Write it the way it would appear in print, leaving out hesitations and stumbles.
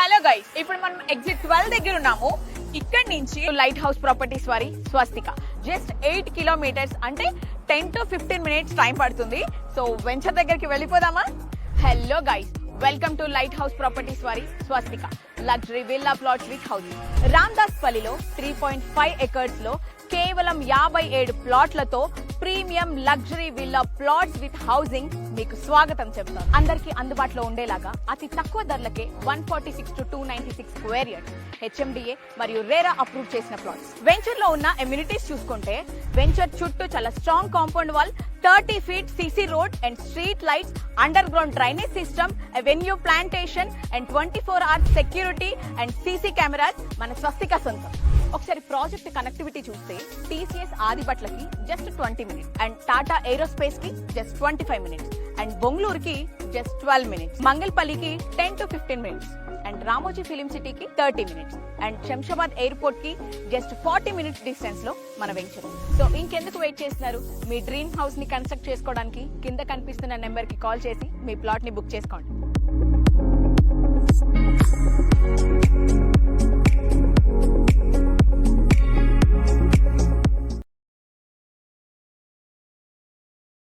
Hello guys, ఇప్పుడు మనం exit 12 దగ్గర ఉన్నాము. ఇక్కడ నుంచి లైట్ హౌస్ ప్రాపర్టీస్ వారి స్వస్తిక జస్ట్ 8 కిలోమీటర్స్, అంటే 10 to 15 మినిట్స్ టైం పడుతుంది. సో వెంచర్ దగ్గరికి వెళ్ళిపోదామా? Hello guys, welcome to Lighthouse Properties వారి Swastika luxury villa plots with housing. రామ్దాస్ పల్లిలో 3.5 acres లో కేవలం 57 ప్లాట్లతో premium luxury villa plots with housing మీకు స్వాగతం చెప్తారు. అందరికీ అందుబాటులో ఉండేలాగా అతి తక్కువ ధరలకే 146 to 296 స్క్వేర్ యార్డ్స్ హెచ్ఎండిఏ మరియు రేరా అప్రూవ్ చేసిన ప్లాట్స్. వెంచర్ లో ఉన్న ఎమ్యూనిటీస్ చూసుకుంటే వెంచర్ చుట్టూ చాలా strong compound wall, 30 feet CC road and street lights, underground drainage system, avenue plantation and 24 hours security and CC cameras మన స్వస్తిక సొంతం. ఒకసారి ప్రాజెక్ట్ కనెక్టివిటీ చూస్తే TCS ఆదిబట్లకి just 20 minutes and Tata Aerospace కి జస్ట్ 25 minutes అండ్ బొంగళూరుకి just 12 minutes, మంగళపల్లికి 10 to 15 minutes and Ramoji film సిటీకి 30 minutes and Shamshabad airport కి జస్ట్ 40 minutes డిస్టెన్స్ లో మన వెంచర్. సో ఇంకెందుకు వెయిట్ చేస్తున్నారు? మీ డ్రీమ్ హౌస్ ని కన్స్ట్రక్ట్ చేసుకోవడానికి కింద కనిపిస్తున్న నెంబర్ కి కాల్ చేసి మీ ప్లాట్ ని బుక్ చేసుకోండి.